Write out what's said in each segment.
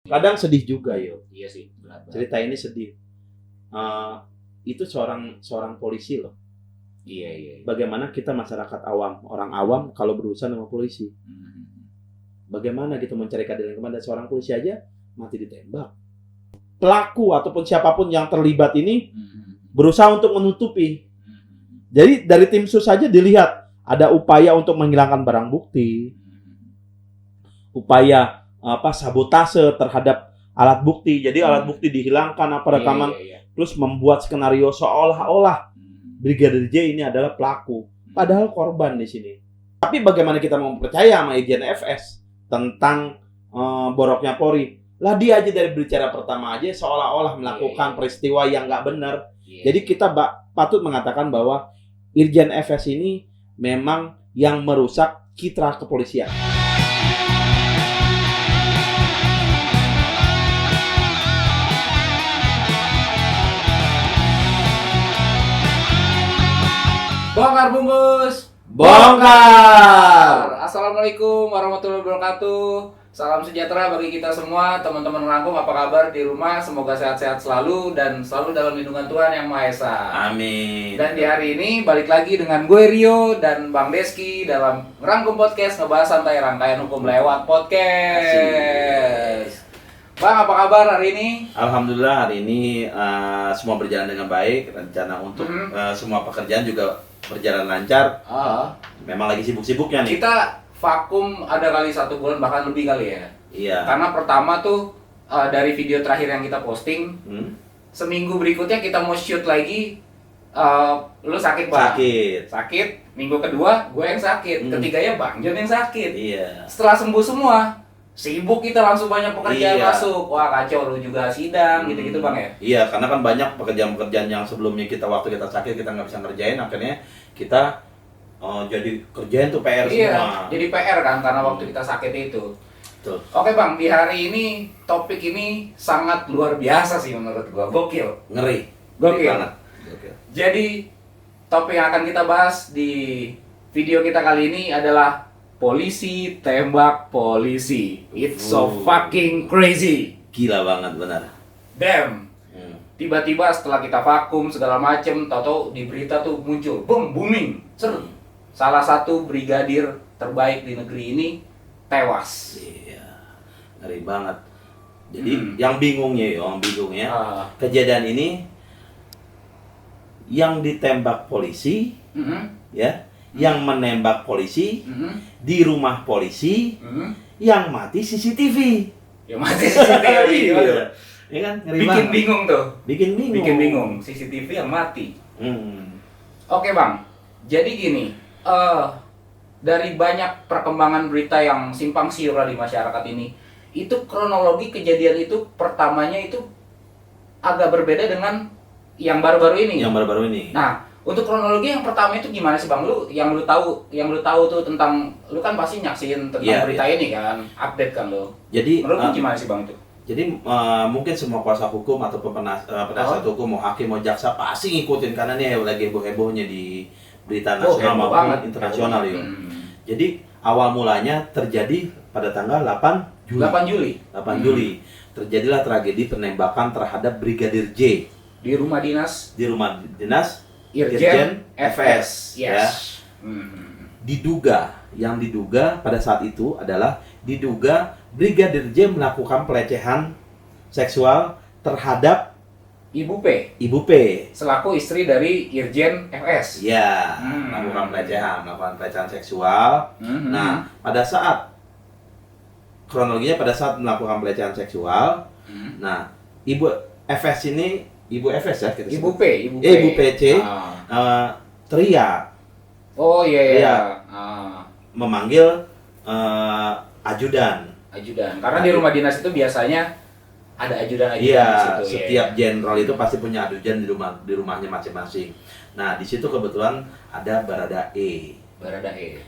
Kadang sedih juga yo. Iya sih, berat. Cerita ini sedih. Itu seorang polisi loh. Iya. Bagaimana kita masyarakat awam, orang awam kalau berurusan sama polisi? Bagaimana gitu mencari keadilan kepada seorang polisi aja mati ditembak. Pelaku ataupun siapapun yang terlibat ini berusaha untuk menutupi. Jadi dari tim sus saja dilihat ada upaya untuk menghilangkan barang bukti, upaya sabotase terhadap alat bukti. Jadi alat bukti dihilangkan rekaman, terus membuat skenario seolah-olah Brigadir J ini adalah pelaku, padahal korban di sini. Tapi bagaimana kita mau percaya sama Irjen FS tentang boroknya Polri? Lah dia aja dari bicara pertama aja seolah-olah melakukan peristiwa yang nggak benar. Jadi kita patut mengatakan bahwa Irjen FS ini memang yang merusak citra kepolisian. Bongkar bungkus, bongkar. Assalamualaikum warahmatullahi wabarakatuh. Salam sejahtera bagi kita semua, teman-teman rangkum. Apa kabar di rumah? Semoga sehat-sehat selalu dan selalu dalam lindungan Tuhan Yang Maha Esa. Amin. Dan di hari ini balik lagi dengan gue Rio dan Bang Deski dalam Rangkum Podcast, ngebahas santai rangkaian hukum lewat podcast. Bang, apa kabar hari ini? Alhamdulillah hari ini semua berjalan dengan baik. Rencana untuk semua pekerjaan juga berjalan lancar. Memang lagi sibuk-sibuknya nih. Kita vakum ada kali 1 bulan bahkan lebih kali ya. Iya. Karena pertama tuh dari video terakhir yang kita posting, seminggu berikutnya kita mau shoot lagi. Lu sakit Bang. Sakit. Minggu kedua gue yang sakit. Ketiganya Bang John yang sakit. Iya. Setelah sembuh semua, sibuk kita langsung banyak pekerjaan masuk. Wah kacau, lu juga sidang gitu-gitu Bang ya. Iya, karena kan banyak pekerjaan-pekerjaan yang sebelumnya waktu kita sakit kita nggak bisa ngerjain, akhirnya kita jadi kerjain tuh PR semua. Jadi PR kan karena waktu kita sakit itu. Betul. Oke Bang, di hari ini topik ini sangat luar biasa sih menurut gua. Gokil. Ngeri Gokil. Gokil. Jadi topik yang akan kita bahas di video kita kali ini adalah polisi tembak polisi. It's so fucking crazy. Gila banget benar. Damn. Tiba-tiba setelah kita vakum segala macem, tahu-tahu di berita tuh muncul, booming. Salah satu brigadir terbaik di negeri ini tewas. Iya. Ngeri banget. Jadi yang bingungnya kejadian ini yang ditembak polisi, ya. Yang menembak polisi di rumah polisi, yang mati CCTV. Yang mati CCTV. Ya kan? Bikin bingung tuh. Bikin bingung. CCTV yang mati. Oke Bang. Jadi gini, dari banyak perkembangan berita yang simpang siur di masyarakat ini, itu kronologi kejadian itu pertamanya itu agak berbeda dengan yang baru-baru ini. Nah, untuk kronologi yang pertama itu gimana sih Bang? Yang lu tahu tuh tentang, lu kan pasti nyaksiin tentang berita ini kan, update kan lu. Jadi menurut lu gimana sih Bang itu? Jadi mungkin semua kuasa hukum atau penasihat hukum, mau hakim mau jaksa pasti ngikutin karena ini lagi heboh-hebohnya di berita nasional maupun internasional ya. Jadi awal mulanya terjadi pada tanggal 8 Juli. 8 Juli terjadilah tragedi penembakan terhadap Brigadir J di rumah dinas Irjen FS. Yes. Yang diduga pada saat itu adalah Brigadir J melakukan pelecehan seksual terhadap Ibu P selaku istri dari Irjen FS. Ya, melakukan pelecehan seksual. Nah, pada saat kronologinya pada saat melakukan pelecehan seksual, nah Ibu FS ini Ibu FS ya kita Ibu PC teriak. Oh iya. Memanggil ajudan. Karena di rumah dinas itu biasanya ada ajudan di situ. Setiap jenderal itu pasti punya ajudan di rumahnya masing-masing. Nah, di situ kebetulan ada Baradae.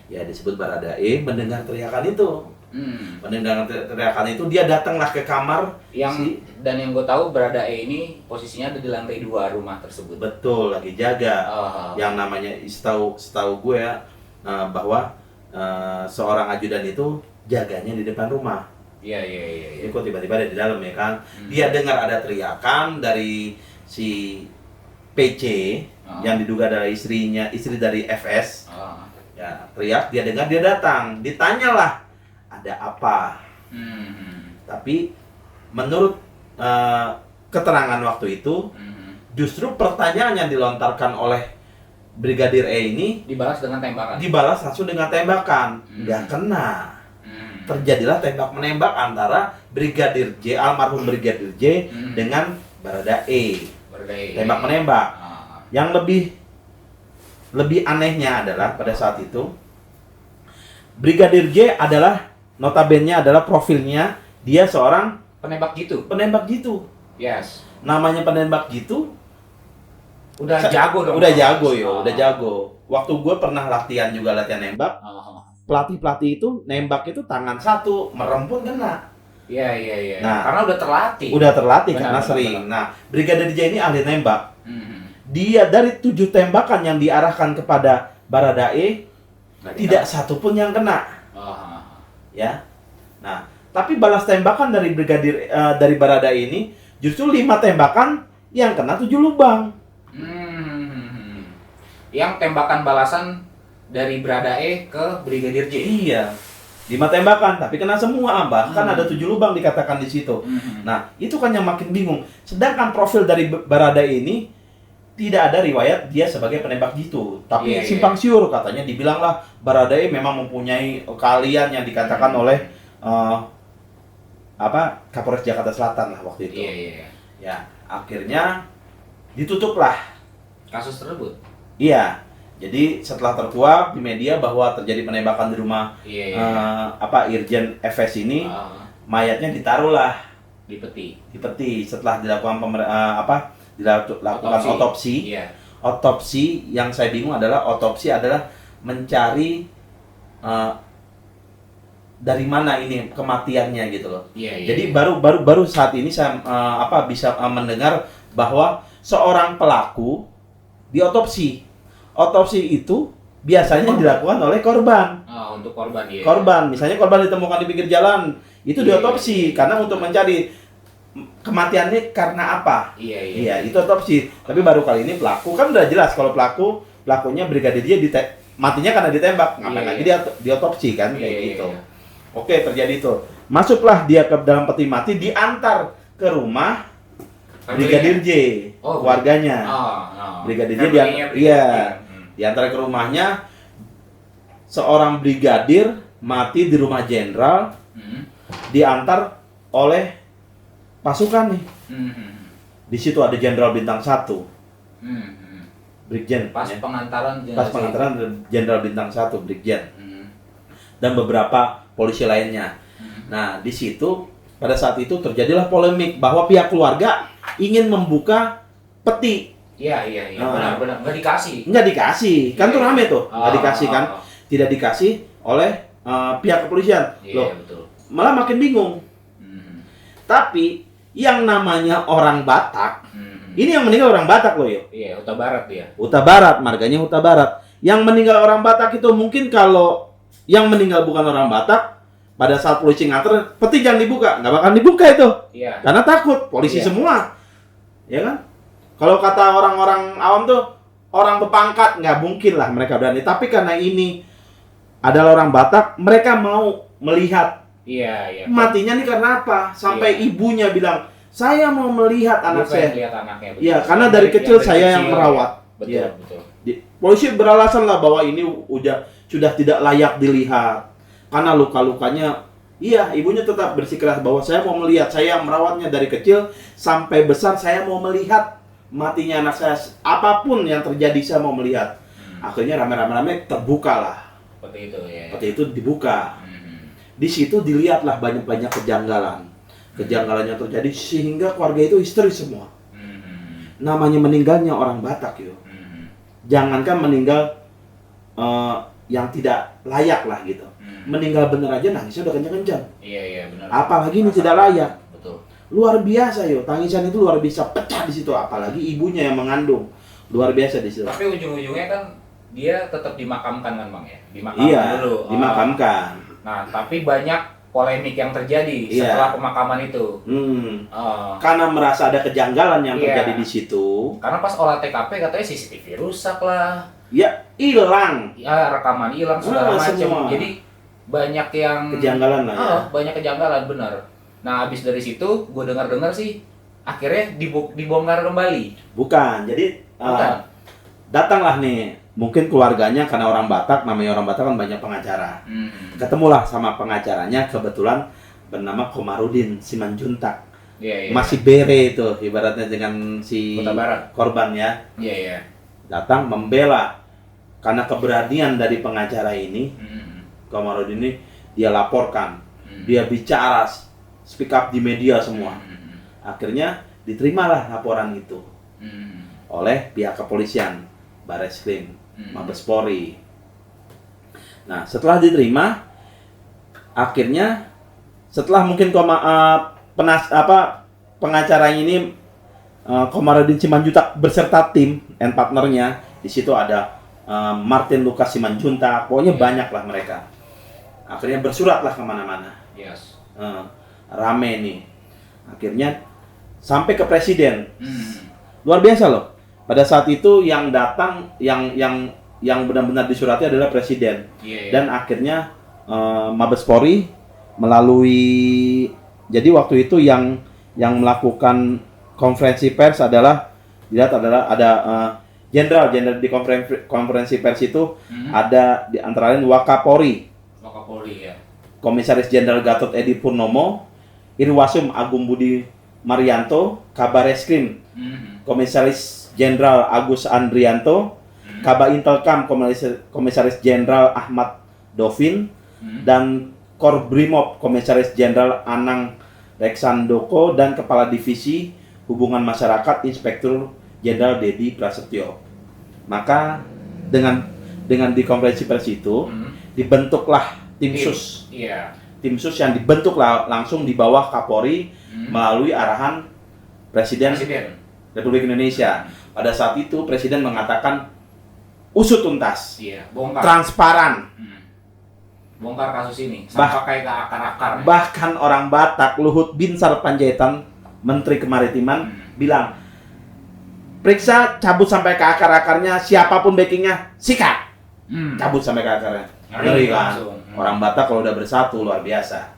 Ya, disebut Baradae mendengar teriakan itu. Mendengar teriakan itu dia datanglah ke kamar dan yang gue tahu Baradae ini posisinya ada di lantai 2 rumah tersebut. Betul, lagi jaga. Yang namanya setahu gue ya, bahwa seorang ajudan itu jaganya di depan rumah. Iya. Jadi kok tiba-tiba ada di dalam ya kan. Dia dengar ada teriakan dari si PC yang diduga adalah istri dari FS. Ya, teriak, dia dengar, dia datang, ditanyalah ada apa. Tapi menurut keterangan waktu itu, justru pertanyaan yang dilontarkan oleh Brigadir E ini dibalas dengan tembakan. Dibalas langsung dengan tembakan, nggak kena. Terjadilah tembak menembak antara Brigadir J, almarhum Brigadir J dengan Barada E. Tembak menembak. Yang lebih anehnya adalah pada saat itu Brigadir J adalah notabene adalah profilnya dia seorang penembak jitu. Penembak jitu. Yes. Namanya penembak jitu udah jago dong. Udah jago yo, udah jago. Waktu gue pernah latihan nembak. Pelatih itu nembak itu tangan satu, merem pun kena. Iya. Nah, karena udah terlatih. Benar, karena sering. benar. Nah, Brigadir J ini ahli nembak. Dia dari 7 tembakan yang diarahkan kepada Baradae tidak satu pun yang kena. Ya. Nah, tapi balas tembakan dari dari Baradae ini justru 5 tembakan yang kena 7 lubang. Yang tembakan balasan dari Baradae ke Brigadir J. Iya. 5 tembakan tapi kena semua, bahkan ada 7 lubang dikatakan di situ. Nah, itu kan yang makin bingung. Sedangkan profil dari Baradae ini tidak ada riwayat dia sebagai penembak jitu, tapi simpang siur katanya dibilanglah Baradae memang mempunyai keahlian yang dikatakan oleh Kapolres Jakarta Selatan lah waktu itu. Ya, akhirnya ditutuplah kasus tersebut. Iya. Jadi setelah terkuak di media bahwa terjadi penembakan di rumah Irjen FS ini, mayatnya ditaruhlah di peti. Setelah dilakukan otopsi. Otopsi yang saya bingung adalah mencari dari mana ini kematiannya gitu loh. Jadi baru saat ini saya bisa mendengar bahwa seorang pelaku diotopsi. Otopsi itu biasanya dilakukan oleh korban. Untuk korban ya. Korban, misalnya korban ditemukan di pinggir jalan, itu diotopsi karena untuk mencari kematiannya karena apa. Iya, itu otopsi. Tapi baru kali ini pelaku kan udah jelas kalau pelakunya Brigadir J matinya karena ditembak. Ngapain lagi dia diotopsi kan kayak gitu. Oke, terjadi itu. Masuklah dia ke dalam peti mati, diantar ke rumah Brigadir J, keluarganya. Brigadir J diantar ke rumahnya. Seorang brigadir mati di rumah jenderal, diantar oleh pasukan nih. Di situ ada jenderal bintang 1. Brigjen. Pas pengantaran jenderal bintang 1, Brigjen. Dan beberapa polisi lainnya. Nah, di situ pada saat itu terjadilah polemik bahwa pihak keluarga ingin membuka peti. Iya. Benar. Nggak dikasih. Kan tuh rame tuh. Nggak dikasih kan. Tidak dikasih oleh pihak kepolisian. Betul. Malah makin bingung. Tapi yang namanya orang Batak, ini yang meninggal orang Batak loh yo. Iya, Huta Barat dia. Huta Barat, marganya Huta Barat. Yang meninggal orang Batak itu mungkin kalau yang meninggal bukan orang Batak, pada saat polisi nganter, peti jangan dibuka, nggak bakal dibuka itu. Iya. Karena takut, polisi semua. Ya kan? Kalau kata orang-orang awam tuh, orang berpangkat, nggak mungkin lah mereka berani. Tapi karena ini adalah orang Batak, mereka mau melihat. Iya. Matinya nih karena apa? Sampai ibunya bilang, saya mau melihat anak saya. Iya, karena dari kecil saya yang merawat. Betul. Polisi beralasan lah bahwa ini sudah tidak layak dilihat. Karena luka-lukanya, ibunya tetap bersikeras bahwa saya mau melihat, saya merawatnya dari kecil sampai besar, saya mau melihat matinya anak saya. Apapun yang terjadi, saya mau melihat. Akhirnya rame-rame terbuka lah. Seperti itu ya. Seperti itu dibuka. Di situ dilihatlah banyak-banyak kejanggalan. Kejanggalan yang terjadi sehingga keluarga itu histeris semua. Namanya meninggalnya orang Batak yo. Jangankan meninggal yang tidak layak lah gitu. Meninggal bener aja nangisnya udah kencang-kencang. Iya benar. Apalagi ini tidak layak. Betul. Luar biasa yo, tangisan itu luar biasa, pecah di situ, apalagi ibunya yang mengandung. Luar biasa di situ. Tapi ujung-ujungnya kan dia tetap dimakamkan kan Bang ya? Dimakamkan dulu. Dimakamkan. Nah, tapi banyak polemik yang terjadi Iya. setelah pemakaman itu. Karena merasa ada kejanggalan yang Iya. terjadi di situ. Karena pas olah TKP katanya CCTV rusak lah, Ya, hilang ya rekaman hilang segala macam. semua. Jadi banyak yang kejanggalan lah ya. banyak kejanggalan benar. Nah, habis dari situ gue dengar sih akhirnya dibongkar kembali. Bukan. Jadi Bukan. datanglah nih, mungkin keluarganya karena orang Batak, namanya orang Batak kan banyak pengacara. Ketemulah sama pengacaranya, kebetulan bernama Komarudin Simanjuntak. Iya. Masih bere itu ibaratnya dengan si Kota Barat. korban ya. Iya. Datang membela karena keberanian dari pengacara ini. Komarudin ini dia laporkan, dia bicara, speak up di media semua. Akhirnya diterimalah laporan itu oleh pihak kepolisian, Bareskrim, Mabes Polri. Nah, setelah diterima, akhirnya setelah mungkin pengacara ini Komarudin Simanjuntak beserta tim and partnernya, di situ ada Martin Lucas Simanjuntak, pokoknya banyak lah mereka. Akhirnya bersurat lah kemana-mana. Yes. Rame nih. Akhirnya sampai ke presiden. Luar biasa loh. Pada saat itu yang datang, yang benar-benar disurati adalah presiden. Dan akhirnya Mabes Polri melalui, jadi waktu itu yang melakukan konferensi pers adalah ada jenderal di konferensi pers itu ada di antara lain Wakapolri, ya. Komisaris Jenderal Gatot Edi Purnomo, Irwasum Agung Budi Marianto, Kabareskrim, Komisaris Jenderal Agus Andrianto, Kaba Intelkam, Komisaris Jenderal Ahmad Dovin, dan Korbrimob, Komisaris Jenderal Anang Reksandoko, dan Kepala Divisi Hubungan Masyarakat Inspektur Jenderal Dedi Prasetyo. Maka dengan di konferensi pers itu dibentuklah tim sus. Iya. Tim sus yang dibentuklah langsung di bawah Kapolri melalui arahan Presiden Republik Indonesia. Pada saat itu Presiden mengatakan usut tuntas, Bongkar. transparan. Bongkar kasus ini sampai ke akar-akar. Bahkan orang Batak, Luhut Binsar Panjaitan, Menteri Kemaritiman, bilang, periksa, cabut sampai ke akar-akarnya, siapapun backingnya, sikat. Cabut sampai ke akarnya. Ngeri kan? Orang Batak kalau udah bersatu, luar biasa.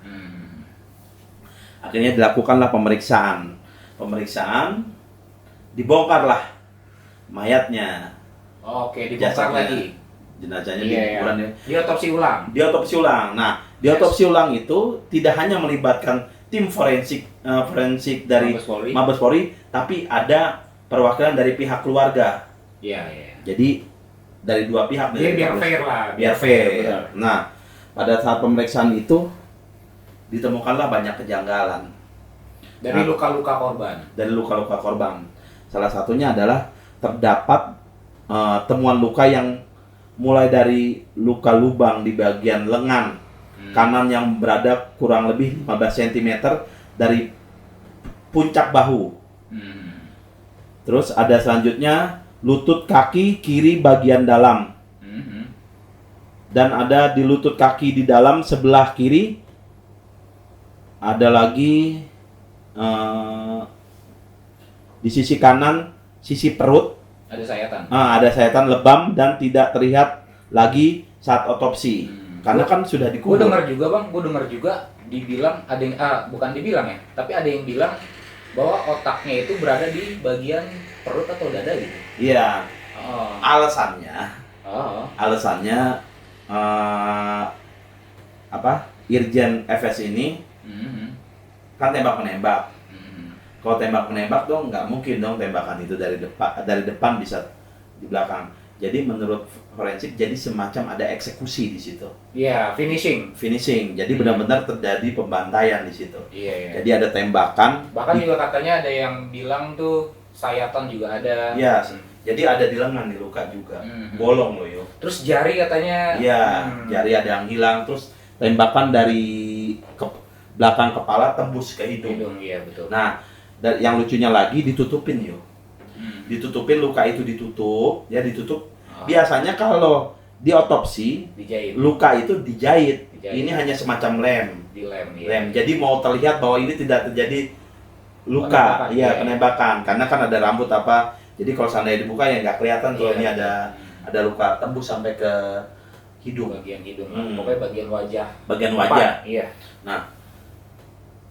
Akhirnya dilakukanlah pemeriksaan, dibongkarlah mayatnya. Oke, dibongkar lagi. Jenazahnya Diotopsi ulang. Nah, diotopsi ulang itu tidak hanya melibatkan tim forensik dari Mabes Polri, tapi ada perwakilan dari pihak keluarga. Iya. Jadi dari dua pihak. Biar fair lah. Biar fair. Nah, pada saat pemeriksaan itu ditemukanlah banyak kejanggalan dari luka-luka korban. Salah satunya adalah terdapat temuan luka yang mulai dari luka lubang di bagian lengan kanan yang berada kurang lebih 15 cm dari puncak bahu. Terus ada selanjutnya lutut kaki kiri bagian dalam. Dan ada di lutut kaki di dalam sebelah kiri. Ada lagi di sisi kanan, sisi perut. Ada sayatan. Ada sayatan lebam dan tidak terlihat lagi saat otopsi. Karena kan sudah dikubur. Gue dengar juga dibilang ada yang bukan dibilang ya, tapi ada yang bilang bahwa otaknya itu berada di bagian perut atau dada gitu. Iya. Alasannya Irjen FS ini kan tembak menembak. Kalau tembak menembak dong nggak mungkin dong tembakan itu dari depan bisa di belakang. Jadi menurut forensik jadi semacam ada eksekusi di situ. Iya, finishing. Jadi benar-benar terjadi pembantaian di situ. Iya. Jadi ada tembakan. Bahkan juga katanya ada yang bilang tuh sayatan juga ada. Iya. Jadi ada di lengan, di luka juga. Bolong loh yo. Terus jari katanya. Iya, jari ada yang hilang. Terus tembakan dari belakang kepala tembus ke hidung. Iya, betul. Nah, yang lucunya lagi ditutupin yo. Ditutupin, luka itu ditutup. Biasanya kalau di otopsi dijahit. luka itu dijahit. Ini hanya semacam lem Dilem, ya. Lem. Jadi mau terlihat bahwa ini tidak terjadi luka, Penembakan, iya iya. penembakan. Karena kan ada rambut apa. Jadi kalau seandainya dibuka ya nggak kelihatan kalau Iya. ini ada luka tembus sampai ke hidung, Bagian hidung, Hmm. pokoknya bagian wajah. bagian Depan, wajah. Iya.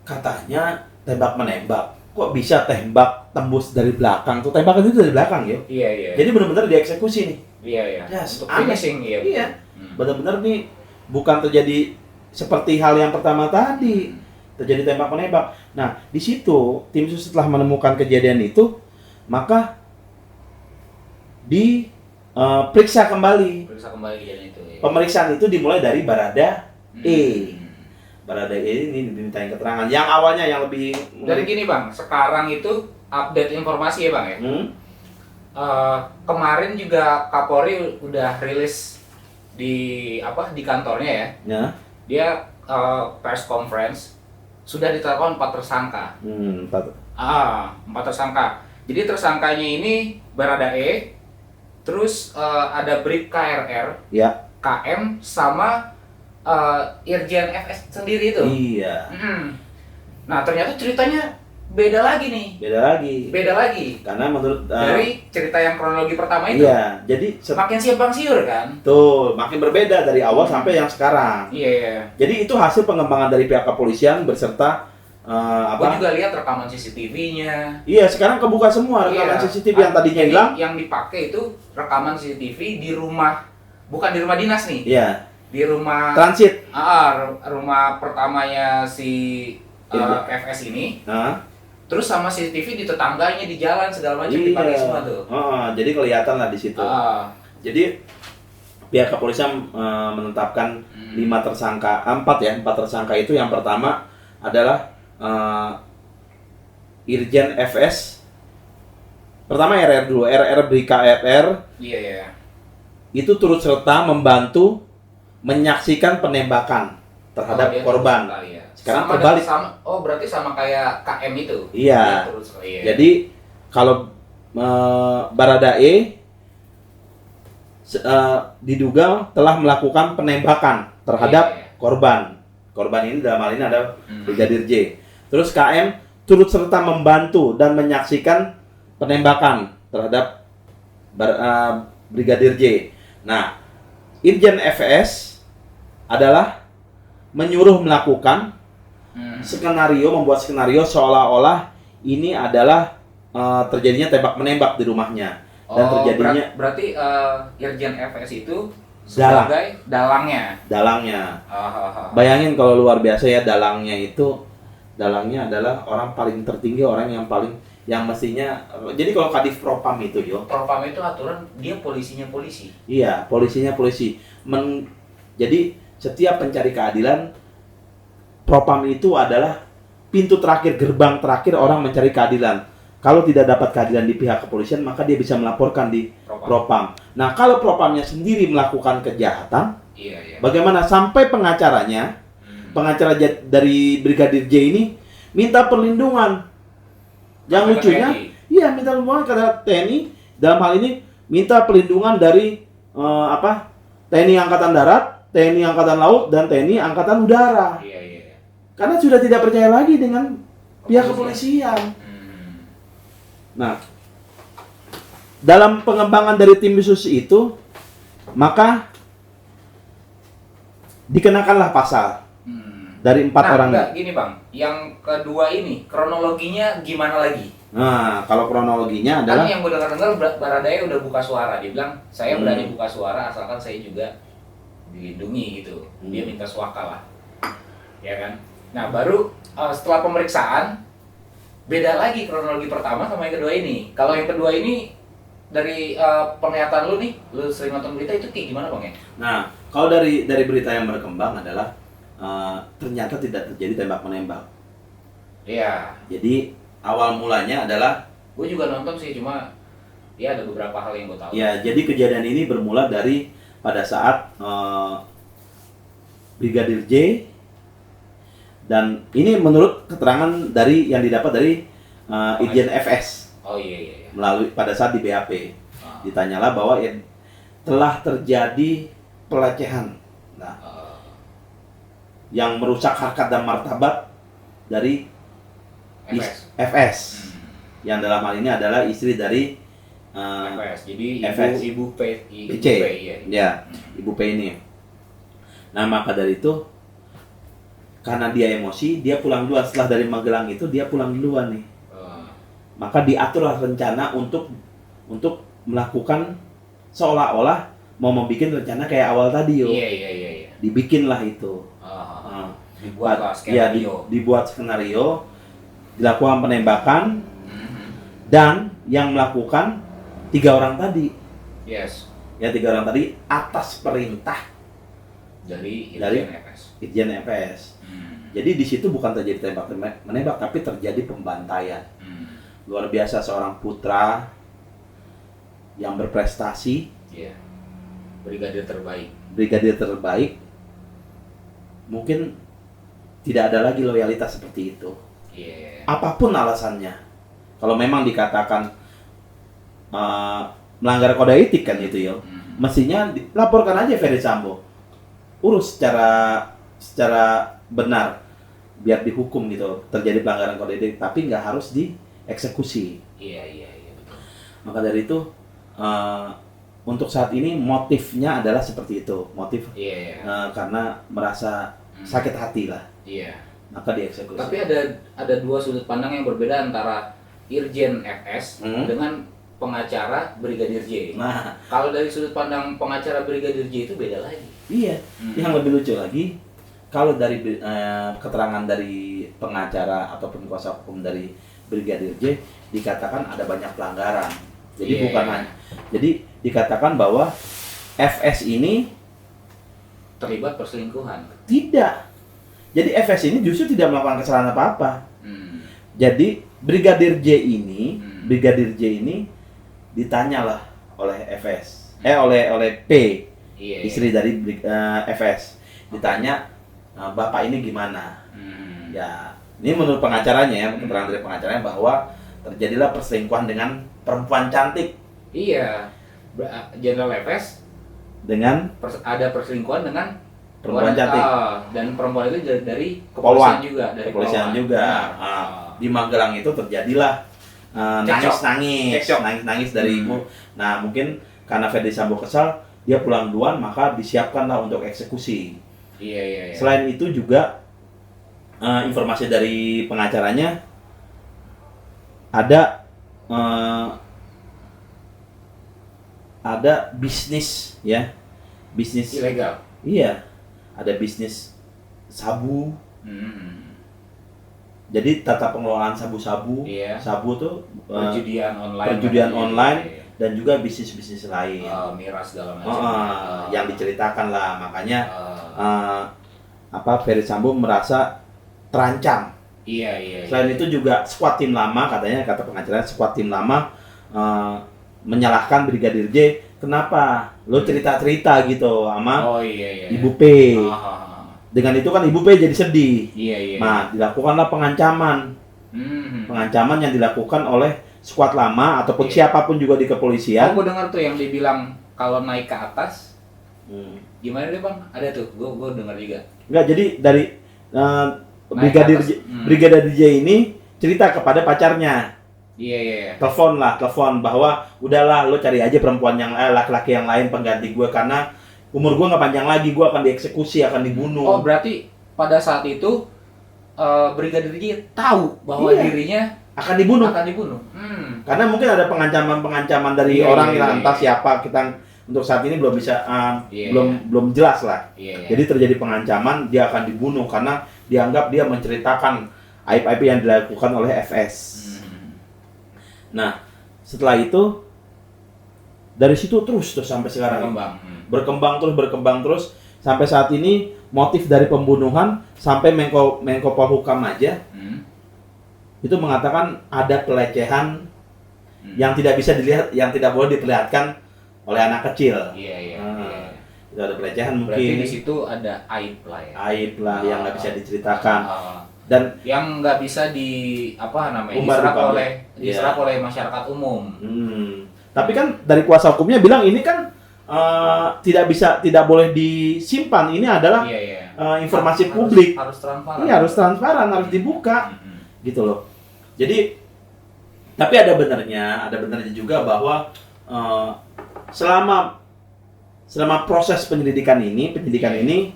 Katanya tembak menembak. Kok bisa tembak tembus dari belakang? Tuh tembakan itu dari belakang ya. Iya, iya. Jadi benar-benar dieksekusi nih. Iya, iya. Yes, Untuk aneh. finishing, iya. Iya. Hmm. Benar-benar nih bukan terjadi seperti hal yang pertama tadi. Terjadi tembak menembak. Nah, di situ tim sus setelah menemukan kejadian itu, maka diperiksa kembali. Periksa kembali kejadian itu. Iya. Pemeriksaan itu dimulai dari Barada E. Hmm. Barada E ini dimintain keterangan. Yang awalnya yang lebih Dari gini Bang, sekarang itu update informasi ya Bang ya. Hmm? Kemarin juga Kapolri udah rilis di kantornya ya. Ya. Dia press conference sudah ditetapkan 4 tersangka. 4 tersangka. Jadi tersangkanya ini Baradae, terus ada Brib KRR, Ya. KM sama Irjen FS sendiri itu. Iya. Nah ternyata ceritanya beda lagi nih. Beda lagi. Karena menurut Dari cerita yang kronologi pertama itu. iya, jadi Makin simpang siur kan? tuh makin berbeda dari awal sampai yang sekarang. Iya, iya. Jadi itu hasil pengembangan dari pihak kepolisian beserta Gue juga lihat rekaman CCTV-nya. Iya, sekarang kebuka semua rekaman Iya. CCTV yang tadinya Jadi, hilang. yang dipakai itu rekaman CCTV di rumah, bukan di rumah dinas nih. Iya, Di rumah transit. rumah pertamanya si Iya. FS ini. Nah, Terus sama CCTV di tetangganya di jalan segala macam iya. dipakai semua tuh. Jadi kelihatan lah di situ. Ah, Jadi pihak kepolisian menetapkan 5 tersangka, 4 tersangka itu. Yang pertama adalah Irjen FS. Pertama RR dulu, RR Brika FR iya ya. itu turut serta membantu menyaksikan penembakan terhadap Dia korban. terus, iya. Sekarang Sama terbalik. berarti sama kayak KM itu. Iya. Dia terus, iya. Jadi kalau Baradae diduga telah melakukan penembakan terhadap Iya, iya. korban. Korban ini dalam hal ini ada Hmm. Brigadir J. Terus KM turut serta membantu dan menyaksikan penembakan terhadap Brigadir J. Nah, Irjen FS adalah menyuruh melakukan membuat skenario seolah-olah ini adalah terjadinya tembak menembak di rumahnya dan terjadinya berarti Irjen FS itu Dalang. sebagai dalangnya. dalangnya. Ah. Bayangin kalau luar biasa ya, dalangnya adalah orang paling tertinggi, orang yang mestinya. Jadi kalau Kadif Propam itu Propam itu aturan dia polisinya polisi. iya, polisinya polisi. Jadi setiap pencari keadilan, Propam itu adalah pintu terakhir, gerbang terakhir orang mencari keadilan. Kalau tidak dapat keadilan di pihak kepolisian, maka dia bisa melaporkan di Propam. Nah, kalau Propamnya sendiri melakukan kejahatan, Iya. bagaimana sampai pengacara dari Brigadir J ini minta perlindungan. Yang Sampai ke lucunya, TNI. iya minta perlindungan kepada TNI. Dalam hal ini minta perlindungan dari TNI Angkatan Darat, TNI Angkatan Laut, dan TNI Angkatan Udara. Iya. Karena sudah tidak percaya lagi dengan pihak kepolisian. Nah, dalam pengembangan dari tim khusus itu, maka dikenakanlah pasal dari 4 orang. Enggak, gini Bang, yang kedua ini kronologinya gimana lagi? Nah, kalau kronologinya Kan adalah yang gue dengar Baradae udah buka suara, dia bilang saya berani buka suara asalkan saya juga dilindungi gitu. Dia minta suaka lah, ya kan? Nah baru setelah pemeriksaan beda lagi kronologi pertama sama yang kedua ini. Kalau yang kedua ini dari penglihatan lu nih, lu sering nonton berita itu kayak gimana Bang ya? Nah, kalau dari berita yang berkembang adalah ternyata tidak terjadi tembak menembak. Iya. Jadi awal mulanya adalah Gue juga nonton sih, cuma ya ada beberapa hal yang gue tahu. ya, jadi kejadian ini bermula dari pada saat Brigadir J, dan ini menurut keterangan dari yang didapat dari Irjen FS Oh iya. melalui pada saat di BAP. Ditanyalah bahwa telah terjadi pelecehan. Nah, yang merusak harkat dan martabat dari FS. Yang dalam hal ini adalah istri dari FS. Jadi FS. ibu P, PC. Ya, Ibu P ini. Nah, maka dari itu karena dia emosi, dia pulang duluan. Setelah dari Magelang itu dia pulang duluan nih. Maka diaturlah rencana untuk melakukan seolah-olah mau membuat rencana kayak awal tadi yo. Iya. Dibikinlah itu. Dibuatlah skenario. Dibuat skenario, dilakukan penembakan, dan yang melakukan 3 orang tadi. Yes. Ya, 3 orang tadi atas perintah dari Irjen FS. Jadi di situ bukan terjadi tembak menembak, tapi terjadi pembantaian. Luar biasa, seorang putra yang berprestasi, brigadir terbaik, mungkin tidak ada lagi loyalitas seperti itu. Apapun alasannya, kalau memang dikatakan melanggar kode etik kan itu ya, mestinya laporkan aja Ferdy Sambo, urus secara benar, biar dihukum gitu, terjadi pelanggaran kode etik, tapi nggak harus dieksekusi. Iya betul. Maka dari itu untuk saat ini motifnya adalah seperti itu, motif karena merasa sakit hati lah. Maka dieksekusi. Tapi ada 2 sudut pandang yang berbeda antara Irjen FS dengan pengacara Brigadir J. Nah, kalau dari sudut pandang pengacara Brigadir J itu beda lagi. Iya. Yang lebih lucu lagi, kalau dari keterangan dari pengacara ataupun kuasa hukum dari Brigadir J dikatakan ada banyak pelanggaran. Jadi jadi dikatakan bahwa FS ini terlibat perselingkuhan. Tidak. Jadi FS ini justru tidak melakukan kesalahan apa-apa. Jadi Brigadir J ini ditanyalah oleh FS, oleh P, istri dari FS. Ditanya, Bapak ini gimana? Ya, ini menurut pengacaranya ya, keterangan dari pengacaranya bahwa terjadilah perselingkuhan dengan perempuan cantik. Iya, Jenderal FS dengan ada perselingkuhan dengan perempuan cantik. Dan perempuan itu dari kepolisian juga, dari kepolisian juga. Di Magelang itu terjadilah nangis dari ibu. Nah, mungkin karena Ferdy Sambo kesal, dia pulang duluan, maka disiapkanlah untuk eksekusi. Iya. Selain itu juga informasi dari pengacaranya ada bisnis ilegal. Iya, ada bisnis sabu. Jadi tata pengelolaan sabu-sabu, sabu tuh perjudian online dan juga bisnis-bisnis lain. Miras segala macam. Yang diceritakan lah, makanya Ferdy Sambo merasa terancam. Iya. Selain itu juga squad tim lama, kata pengacaranya, squad tim lama menyalahkan Brigadir J, kenapa lo cerita-cerita gitu sama Ibu P. Dengan itu kan Ibu P jadi sedih. Iya. Nah, dilakukanlah pengancaman. Pengancaman yang dilakukan oleh squad lama ataupun siapapun juga di kepolisian. Gue dengar tuh yang dibilang kalau naik ke atas. Gimana deh Bang? Ada tuh, gue dengar juga. Enggak, jadi dari Brigadir J ini cerita kepada pacarnya. Iya. Telepon bahwa udahlah lo cari aja perempuan laki-laki yang lain pengganti gue, karena umur gue nggak panjang lagi, gue akan dieksekusi, akan dibunuh. Oh, berarti pada saat itu Brigadir J tahu bahwa dirinya akan dibunuh. Karena mungkin ada pengancaman dari orang yang entah siapa, kita untuk saat ini belum bisa belum jelas lah. Jadi terjadi pengancaman, dia akan dibunuh karena dianggap dia menceritakan aib-aib yang dilakukan oleh FS. Nah, setelah itu dari situ terus sampai sekarang berkembang terus sampai saat ini. Motif dari pembunuhan sampai Menko Polhukam aja itu mengatakan ada pelecehan yang tidak bisa dilihat, yang tidak boleh diperlihatkan oleh anak kecil. Iya. Itu ada pelecehan mungkin. Berarti di situ ada aib lah ya. Aib lah yang nggak bisa diceritakan. Dan yang nggak bisa diserap oleh masyarakat umum. Tapi kan dari kuasa hukumnya bilang ini kan tidak boleh disimpan. Ini adalah informasi publik. Harus transparan. Iya, harus transparan, harus dibuka. Gitu loh. Jadi tapi ada benernya juga bahwa selama proses penyidikan ini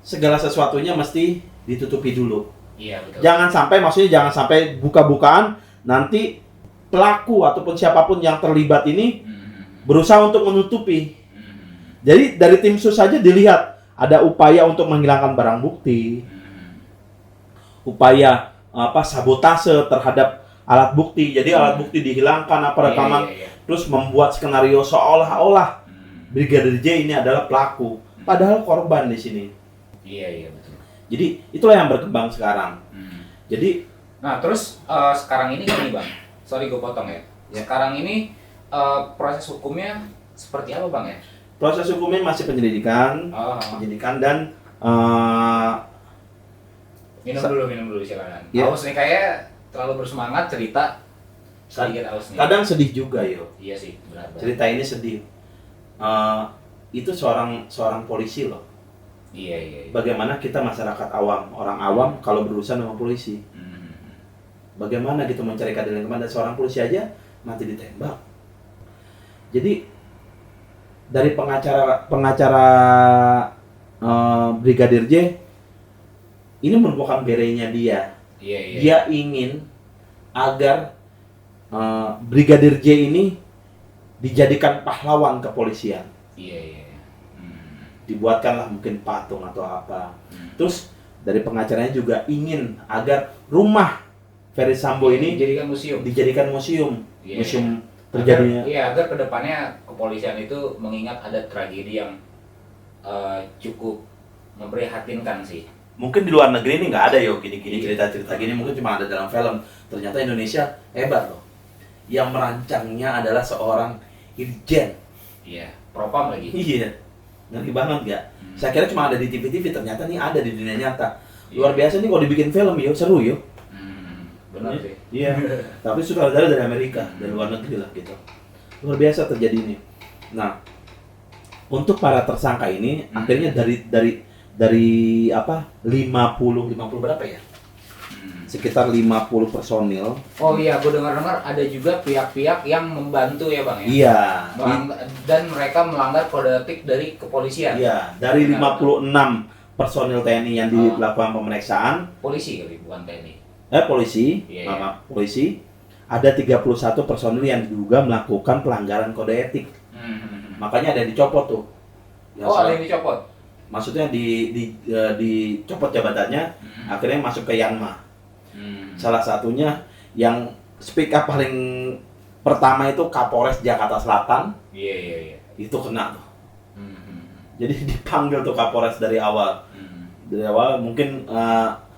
segala sesuatunya mesti ditutupi dulu. Iya, betul. Jangan sampai buka-bukaan nanti pelaku ataupun siapapun yang terlibat ini berusaha untuk menutupi. Jadi dari tim sus saja dilihat ada upaya untuk menghilangkan barang bukti, upaya sabotase terhadap alat bukti. Jadi alat bukti dihilangkan rekaman, terus membuat skenario seolah-olah Brigadir J ini adalah pelaku, padahal korban di sini. Iya, betul. Jadi itulah yang berkembang sekarang. Jadi, nah terus sekarang ini kan nih Bang, sorry gue potong ya. Sekarang ini proses hukumnya seperti apa Bang ya? proses hukumnya masih penyelidikan, dan minum dulu silakan. Ya. Aus nih kayak terlalu bersemangat cerita sedikit aus nih. Kadang sedih juga yo. Iya sih, benar. Cerita ini sedih. Itu seorang polisi loh. Iya. Bagaimana kita masyarakat awam, orang awam kalau berurusan sama polisi? Bagaimana gitu mencari keadilan kemana? Seorang polisi aja mati ditembak. Jadi dari pengacara Brigadir J ini merupakan berenya dia. Iya. Dia ingin agar Brigadir J ini dijadikan pahlawan kepolisian. Iya. Dibuatkanlah mungkin patung atau apa. Terus dari pengacaranya juga ingin agar rumah Ferry Sambo ini dijadikan museum. Museum terjadinya. Iya, agar kedepannya kepolisian itu mengingat ada tragedi yang cukup memprihatinkan sih. Mungkin di luar negeri ini nggak ada yo gini-gini cerita-cerita gini, mungkin cuma ada dalam film. Ternyata Indonesia hebat loh. Yang merancangnya adalah seorang irjen. Iya, propam lagi. Iya, ngeri banget nggak? Saya kira cuma ada di TV-TV, ternyata nih ada di dunia nyata. Luar biasa nih kalau dibikin film yo, seru yo. Benar sih. Iya. Tapi sutradara dari Amerika, dari luar negeri lah gitu. Luar biasa terjadi ini. Nah, untuk para tersangka ini akhirnya dari apa? 50 berapa ya? Sekitar 50 personil. Oh iya, gue dengar ada juga pihak-pihak yang membantu ya Bang ya? Iya. Dan mereka melanggar kode etik dari kepolisian. Iya, dari 56 personil TNI yang dilakukan pemeriksaan. Polisi kali, bukan TNI. Polisi. Polisi. Ada 31 personil yang diduga melakukan pelanggaran kode etik. Makanya ada yang dicopot tuh. Ada yang dicopot? Maksudnya dicopot jabatannya, akhirnya masuk ke Yanma. Salah satunya yang speak up paling pertama itu Kapolres Jakarta Selatan. Iya. Itu kena tuh. Jadi dipanggil tuh Kapolres dari awal. Dari awal mungkin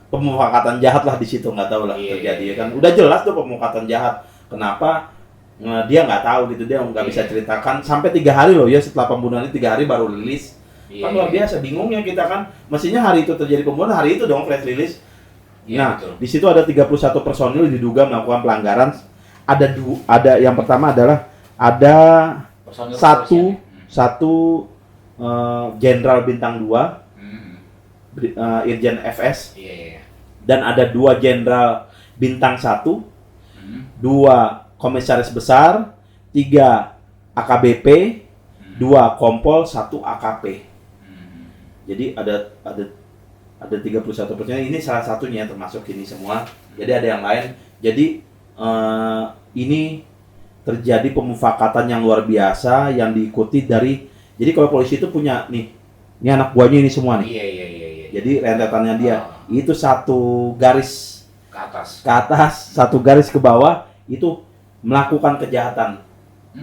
pemufakatan jahat lah di situ, nggak tahu lah terjadi kan. Udah jelas tuh pemufakatan jahat. Kenapa? Dia nggak tahu gitu, dia nggak bisa ceritakan sampai 3 hari loh ya setelah pembunuhan ini 3 hari baru rilis. Kan luar biasa, bingungnya kita kan. Mestinya hari itu terjadi pembunuhan, hari itu dong press release. Nah, di situ ada 31 personil diduga melakukan pelanggaran. Ada yang pertama adalah ada satu jenderal bintang 2, Irjen FS. Dan ada 2 jenderal bintang 1, 2 komisaris besar, 3 AKBP, 2 kompol, 1 AKP. Jadi ada 31 personil, ini salah satunya termasuk ini semua. Jadi ada yang lain. Jadi ini terjadi pemufakatan yang luar biasa yang diikuti dari. Jadi kalau polisi itu punya ini anak buahnya ini semua nih. Iya. Jadi rentetannya dia itu satu garis ke atas, satu garis ke bawah itu melakukan kejahatan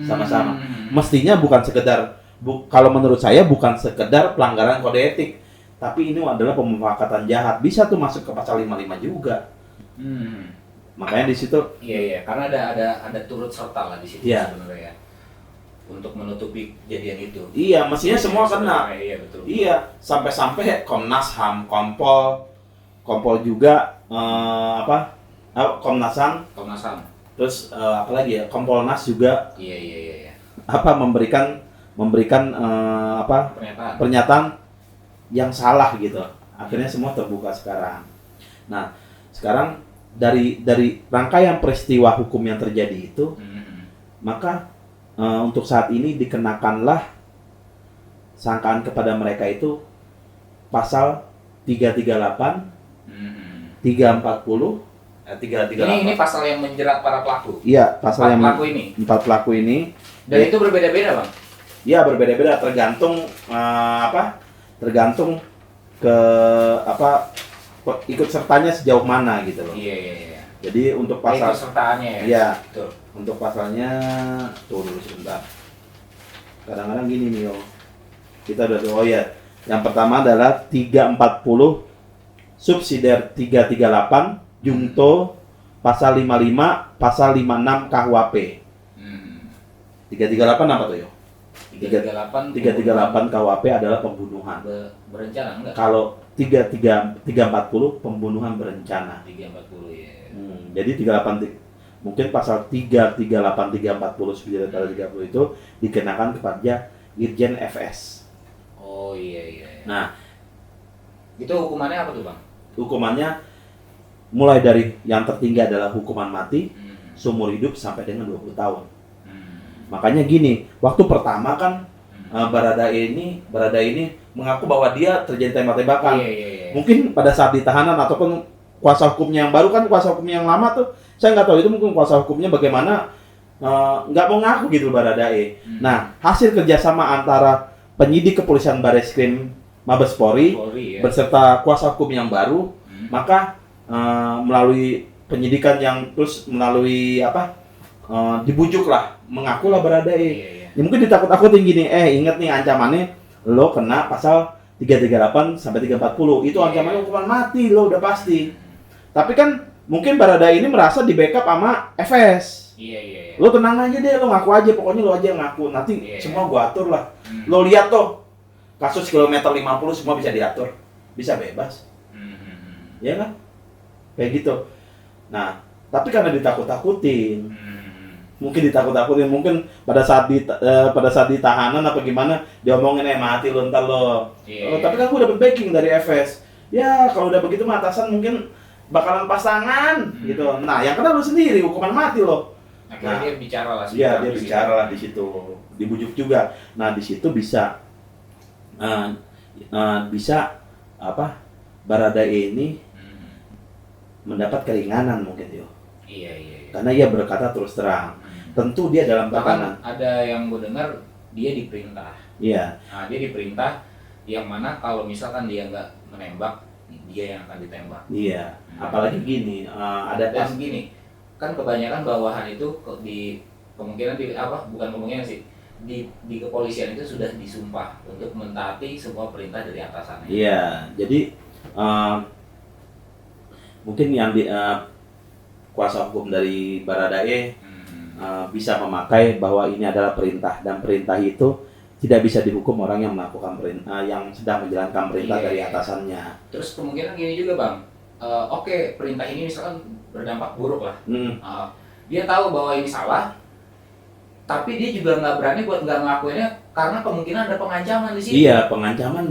sama-sama. Mestinya bukan sekedar kalau menurut saya bukan sekedar pelanggaran kode etik, tapi ini adalah pemufakatan jahat. Bisa tuh masuk ke pasal 55 juga. Makanya di situ. Iya, karena ada turut serta lah di situ sebenarnya ya. Untuk menutupi kejadian itu. Iya, mestinya semua kena. Iya, betul. Iya, sampai Komnas HAM, Kompol juga Komnas HAM. Terus apalagi ya, Kompolnas juga. Iya. Memberikan memberikan Pernyataan. pernyataan yang salah gitu. Akhirnya semua terbuka sekarang. Nah, sekarang dari rangkaian peristiwa hukum yang terjadi itu, maka untuk saat ini dikenakanlah sangkaan kepada mereka itu pasal 338, 340, 338. Ini pasal yang menjerat para pelaku. Iya, pasal yang Pelaku ini. 4 pelaku ini. Dan itu berbeda-beda, Bang. Ya berbeda-beda tergantung tergantung ke ikut sertanya sejauh mana gitu loh. Iya. Jadi untuk pasal Ikut sertaannya ya. Iya. Betul. Untuk pasalnya tuh dulu sebentar. Kadang-kadang gini Mio. Kita udah tahu yang pertama adalah 340 subsidiar 338 jungto pasal 55 pasal 56 KUHP. 338 apa tuh yo? 338 KUHP adalah pembunuhan. Berencana enggak? Kalau 340 pembunuhan berencana. 340 ya. Jadi 38 mungkin pasal 338 340 930 itu dikenakan kepada Irjen FS. Oh iya. Nah, itu hukumannya apa tuh, Bang? hukumannya mulai dari yang tertinggi adalah hukuman mati seumur hidup sampai dengan 20 tahun. Makanya gini, waktu pertama kan Baradae ini mengaku bahwa dia terjadi tembak-tembakan. Iya. Mungkin pada saat ditahanan ataupun kuasa hukumnya yang baru kan kuasa hukumnya yang lama tuh saya nggak tahu itu mungkin kuasa hukumnya bagaimana nggak mau ngaku gitu Baradae. Nah, hasil kerjasama antara penyidik kepolisian Bareskrim Mabes Polri ya. beserta kuasa hukum yang baru, maka melalui penyidikan yang terus melalui dibujuklah mengakulah Baradae. Iya. Ya mungkin ditakut-takutin gini, ingat nih ancamannya lo kena pasal 338 sampai 340 itu ancamannya hukuman mati lo udah pasti. Tapi kan mungkin Baradae ini merasa di backup sama FS. Iya. Lo tenang aja deh, lo ngaku aja, pokoknya lo aja yang ngaku. Nanti semua gua atur lah. Lo lihat tuh, kasus kilometer 50 semua bisa diatur. Bisa bebas. Ya kan? Kayak gitu. Nah, tapi karena ditakut-takutin. Mungkin pada saat di tahanan apa gimana diomongin mati lo ntar lo. Tapi kan gua dapet backing dari FS. Ya, kalau udah begitu mah atasan mungkin bakalan pasangan gitu. Nah, yang kena lo sendiri hukuman mati lo. Akhirnya dia bicara lah. Iya, dia bicara lah di situ. Dibujuk juga. Nah, di situ bisa Baradae ini mendapat keringanan mungkin yo. Iya. Karena ia berkata terus terang. Tentu dia dalam tekanan. Ada yang gue dengar dia diperintah. Iya. Nah, dia diperintah yang mana kalau misalkan dia nggak menembak, dia yang akan ditembak. Iya. Apalagi gini, ada dan gini, kan kebanyakan bawahan itu di kemungkinan bukan kemungkinan sih, di kepolisian itu sudah disumpah untuk mentaati semua perintah dari atasannya. Iya. Jadi mungkin yang kuasa hukum dari Baradae bisa memakai bahwa ini adalah perintah dan perintah itu tidak bisa dihukum orang yang melakukan perintah yang sedang menjalankan perintah dari atasannya. Terus kemungkinan gini juga Bang, oke, perintah ini misalkan berdampak buruk lah. Dia tahu bahwa ini salah, tapi dia juga nggak berani buat nggak ngelakuinnya karena kemungkinan ada pengancaman di sini. Iya, pengancaman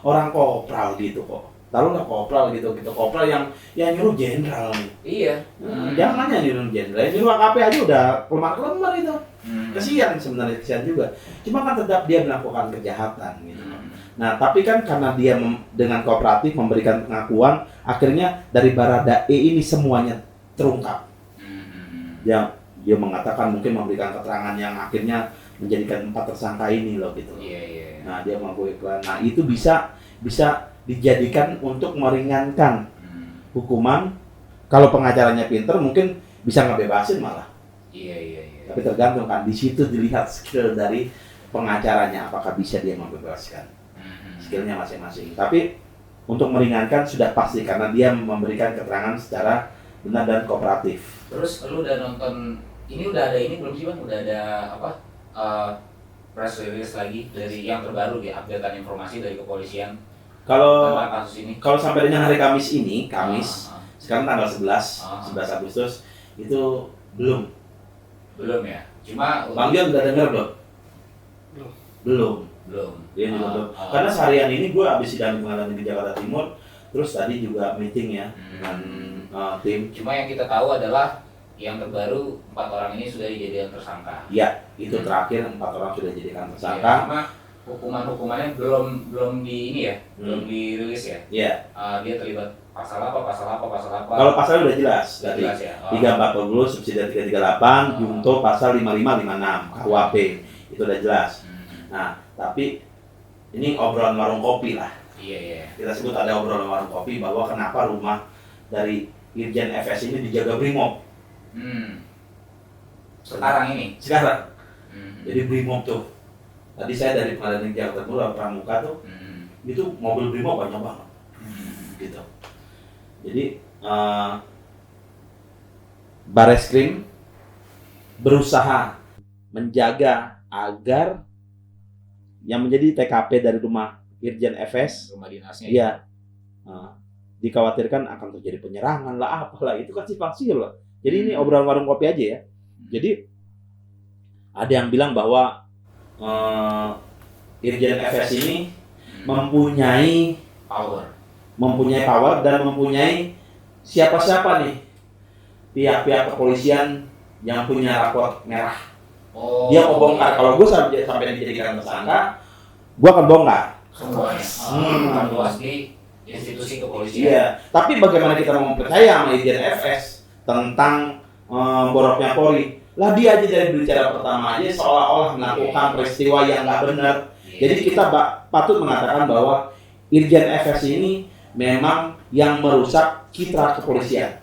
orang kopral gitu kok. Taruhlah kopral gitu, kopral yang nyuruh jenderal nih. Iya. Jangan nanya nyuruh jenderal, nyuruh AKP aja udah kelemar itu. Kesian sebenarnya, kesian juga. Cuma kan tetap dia melakukan kejahatan gitu. Nah, tapi kan karena dia dengan kooperatif memberikan pengakuan, akhirnya dari Baradae ini semuanya terungkap. Dia mengatakan mungkin memberikan keterangan yang akhirnya menjadikan 4 tersangka ini loh gitu. Iya. Nah, dia mengaku iklan. Nah, itu bisa dijadikan untuk meringankan hukuman. Kalau pengacaranya pinter mungkin bisa ngebebasin malah. Iya. Tapi tergantung kan, di situ dilihat skill dari pengacaranya apakah bisa dia membebaskan. Skillnya masing-masing. Tapi untuk meringankan sudah pasti karena dia memberikan keterangan secara benar dan kooperatif. Terus lu udah nonton ini, udah ada ini belum sih Bang? Udah ada press release lagi dari yang terbaru ya, updatean informasi dari kepolisian tentang kasus ini. Kalau sampai dengan hari Kamis ini, sekarang tanggal 11 Agustus itu belum ya. Cuma Bang John udah dengar belum? Belum. Dia juga belum. Karena seharian ini gue habis sidang pengadilan di Jakarta Timur, terus tadi juga meeting ya dengan tim. Cuma yang kita tahu adalah yang terbaru 4 orang ini sudah dijadikan tersangka. Ya, itu terakhir 4 orang sudah dijadikan tersangka. Ya, cuma hukumannya belum di ini ya, belum dirilis ya. Iya. Dia terlibat pasal apa. Kalau pasalnya udah jelas, Udah dari jelas ya. 340 subsidi 338, junto pasal 5556 KUHP itu udah jelas. Nah, tapi ini obrolan warung kopi lah. Iya. Kita sebut ada obrolan warung kopi bahwa kenapa rumah dari Irjen FS ini dijaga Brimob. Sekarang ini. Jadi Brimob tuh. Tadi saya dari Pengadilan Jakarta Timur Pramuka tuh, itu mobil Brimob banyak banget. Gitu. Jadi Bareskrim berusaha menjaga agar yang menjadi TKP dari rumah Irjen FS, rumah dinasnya. iya, dikhawatirkan akan terjadi penyerangan lah, apalah, itu kan simpang siur lah. Jadi ini obrolan warung kopi aja ya. Jadi ada yang bilang bahwa Irjen FS ini mempunyai power dan mempunyai siapa-siapa nih pihak-pihak kepolisian yang punya rapor merah. Dia mau bongkar. Kalau gue sampai dijadikan tersangka, gue akan bongkar Semuanya. Luas di institusi kepolisian. Iya. Tapi bagaimana kita mau percaya sama Irjen FS tentang boroknya Polri? Lah dia aja dari berbicara pertama aja seolah-olah melakukan peristiwa yang nggak benar. Jadi kita patut mengatakan bahwa Irjen FS ini memang yang merusak citra kepolisian.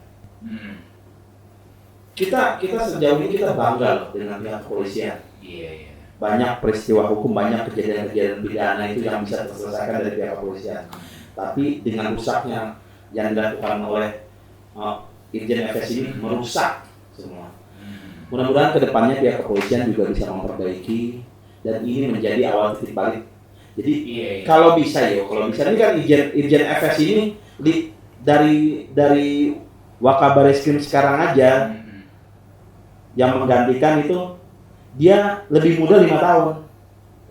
Kita sejauh ini kita bangga loh dengan pihak kepolisian. Iya. Banyak peristiwa hukum, banyak kejadian-kejadian pidana itu yang bisa terselesaikan dari pihak kepolisian. Tapi dengan rusaknya yang dilakukan oleh Irjen FS ini merusak semua. Mudah-mudahan kedepannya pihak kepolisian juga bisa memperbaiki dan ini menjadi awal titik balik. Jadi kalau bisa ini kan Irjen FS ini dari Wakabareskrim sekarang aja yang menggantikan itu dia lebih muda 5 tahun.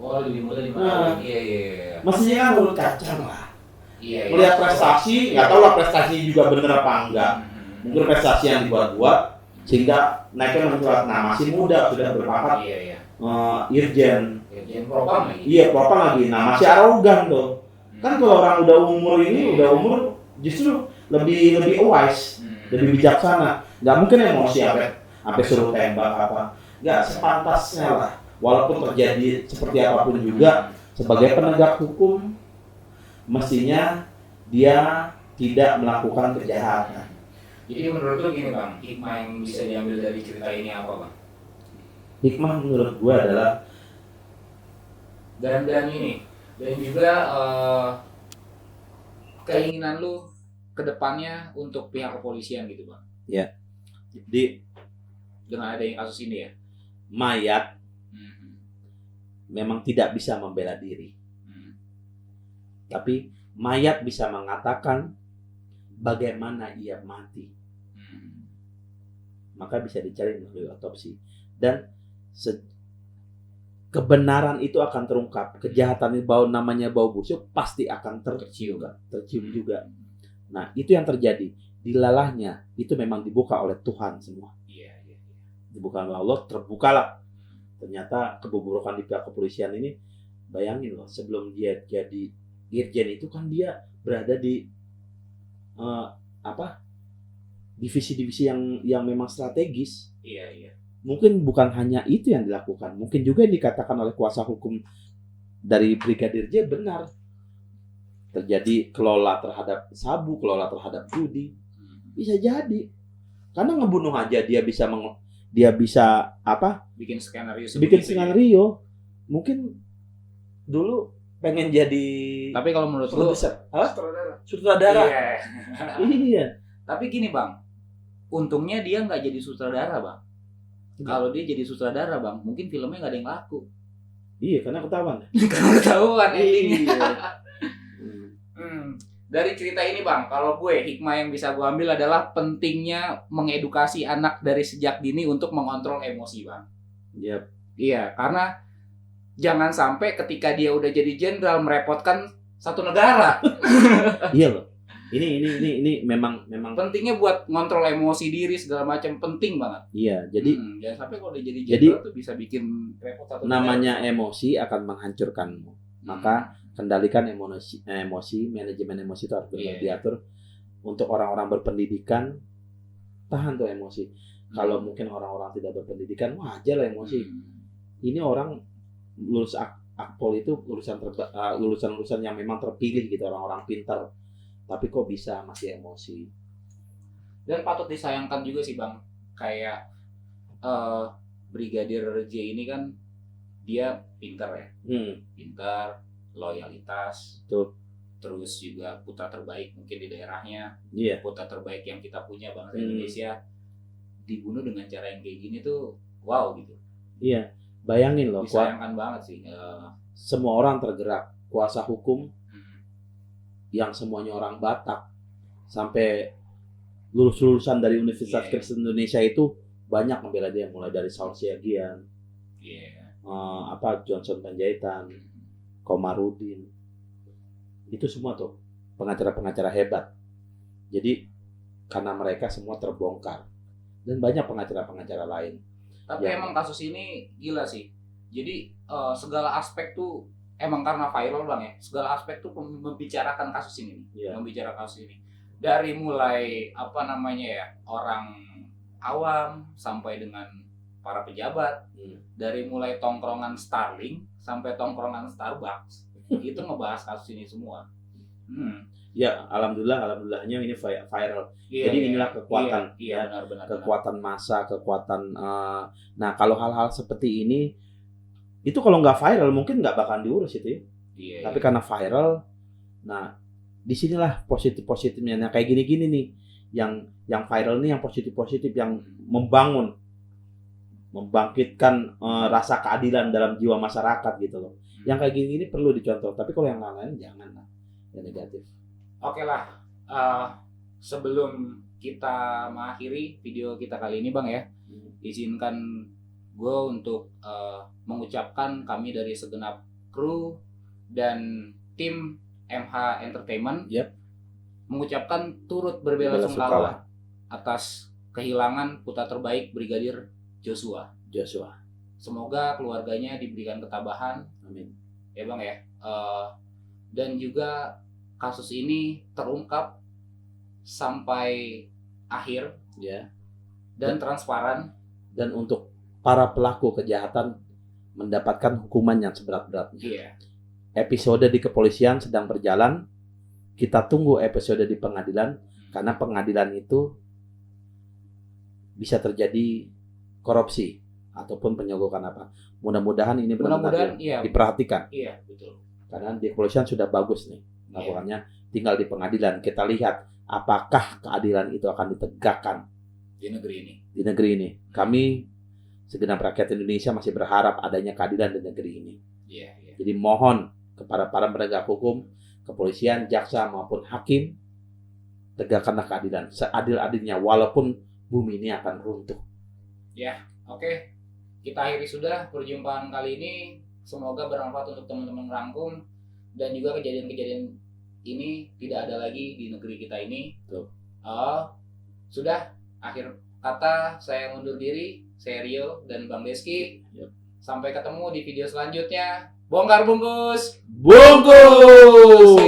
Lebih muda 5 tahun. Iya. Mestinya kan mulut kacang lah. Iya. Melihat prestasi, nggak tahu lah prestasi juga bener apa enggak. Mungkin prestasi yang dibuat-buat sehingga naiknya mencuat. Nah, masih muda sudah berpangkat Irjen Propam lagi. Iya, propam lagi. Nah, masih arogan tuh. Kan kalau orang udah umur justru lebih wise, lebih bijaksana. Nggak mungkin emosi sampai suruh tembak apa. Nggak sepantasnya lah. Walaupun terjadi seperti apapun juga, sebagai penegak hukum mestinya dia tidak melakukan kejahatan. Jadi menurut lu gini Bang, hikmah yang bisa diambil dari cerita ini apa Bang? Hikmah menurut gua adalah dan juga keinginan lu kedepannya untuk pihak kepolisian gitu Bang. Ya. Jadi dengan adanya kasus ini ya, mayat memang tidak bisa membela diri. Tapi mayat bisa mengatakan bagaimana ia mati. Maka bisa dicari melalui otopsi. Dan kebenaran itu akan terungkap. Kejahatan ini namanya bau busuk pasti akan tercium juga. Nah, itu yang terjadi. Dilalahnya itu memang dibuka oleh Tuhan semua. Iya. Dibuka oleh Allah, terbukalah. Ternyata kebobrokan di pihak kepolisian ini, bayangin loh, sebelum dia jadi Irjen itu kan dia berada di divisi-divisi yang memang strategis. Iya. Mungkin bukan hanya itu yang dilakukan, mungkin juga yang dikatakan oleh kuasa hukum dari Brigadir J benar. Terjadi kelola terhadap sabu, kelola terhadap judi. Bisa jadi. Karena ngebunuh aja dia bisa bikin skenario. Skenario. Mungkin dulu pengen jadi. Tapi kalau menurut lu sutradara. Iya. Tapi gini Bang, untungnya dia nggak jadi sutradara Bang. Kalau dia jadi sutradara Bang, mungkin filmnya nggak ada yang laku. Iya, karena ketahuan. Ketahuan endingnya. Iya. Dari cerita ini Bang, kalau gue hikmah yang bisa gue ambil adalah pentingnya mengedukasi anak dari sejak dini untuk mengontrol emosi Bang. Yep. Iya, karena jangan sampai ketika dia udah jadi jenderal merepotkan satu negara. Iya loh. Ini memang Pentingnya buat ngontrol emosi diri segala macam, penting banget. iya. Jadi jangan sampai kalau dia jadi Jadi, jenderal tuh bisa bikin repot satu namanya negara. emosi akan menghancurkanmu. Maka kendalikan emosi, manajemen emosi itu harus Iya. diatur. Untuk orang-orang berpendidikan, tahan tuh emosi. Kalau mungkin orang-orang tidak berpendidikan, wajar lah emosi. Ini orang lulus akpol itu lulusan yang memang terpilih gitu, orang-orang pintar. Tapi kok bisa masih emosi? Dan patut disayangkan juga sih Bang, kayak Brigadir J ini kan dia pintar ya, pintar, loyalitas, Betul. terus juga putra terbaik mungkin di daerahnya, Iya. putra terbaik yang kita punya bangsa Indonesia, dibunuh dengan cara yang kayak gini tuh wow gitu. Iya. Bayangin loh, Disayangkan banget sih. semua orang tergerak, kuasa hukum yang semuanya orang Batak, sampai lulusan dari Universitas Kristen Indonesia itu banyak membela dia, mulai dari Saul Siagian, Johnson Panjaitan, Komarudin, itu semua tuh pengacara-pengacara hebat. Jadi karena mereka semua terbongkar, dan banyak pengacara-pengacara lain. Tapi emang kasus ini gila sih. Jadi segala aspek tuh emang karena viral Bang ya. Segala aspek tuh membicarakan kasus ini. Membicarakan kasus ini. Dari mulai orang awam sampai dengan para pejabat. Dari mulai tongkrongan Starling sampai tongkrongan Starbucks. Itu ngebahas kasus ini semua. Ya, alhamdulillahnya ini viral. Jadi inilah kekuatan, benar, kekuatan massa, kekuatan. Nah, kalau hal-hal seperti ini, itu kalau nggak viral mungkin nggak bakalan diurus itu ya. Tapi karena viral, nah disinilah positifnya. Nah, kayak gini nih, yang viral nih, yang positif, yang membangun, membangkitkan rasa keadilan dalam jiwa masyarakat gitu loh. Yang kayak gini perlu dicontoh. Tapi kalau yang lain jangan lah, yang negatif. Oke lah, sebelum kita mengakhiri video kita kali ini Bang ya, izinkan gue untuk mengucapkan kami dari segenap kru dan tim MH Entertainment mengucapkan turut berbela-sungkawa atas kehilangan putra terbaik Brigadir Joshua. Semoga keluarganya diberikan ketabahan. Amin. Ya Bang ya. Dan juga kasus ini terungkap sampai akhir dan transparan, dan untuk para pelaku kejahatan mendapatkan hukuman yang seberat-beratnya. Episode di kepolisian sedang berjalan, kita tunggu episode di pengadilan, karena pengadilan itu bisa terjadi korupsi ataupun penyogokan apa. Mudah-mudahan ini benar-benar diperhatikan. Iya, betul. Karena di kepolisian sudah bagus nih laporannya, tinggal di pengadilan kita lihat apakah keadilan itu akan ditegakkan di negeri ini. Kami segenap rakyat Indonesia masih berharap adanya keadilan di negeri ini. Jadi mohon kepada para penegak hukum, kepolisian, jaksa maupun hakim, tegakkanlah keadilan seadil-adilnya walaupun bumi ini akan runtuh. Oke. Kita akhiri sudah perjumpaan kali ini. Semoga bermanfaat untuk teman-teman rangkum, dan juga kejadian-kejadian ini tidak ada lagi di negeri kita ini. Sudah, akhir kata saya undur diri. Saya Rio dan Bang Deski. Sampai ketemu di video selanjutnya. Bongkar bungkus. Bungkus.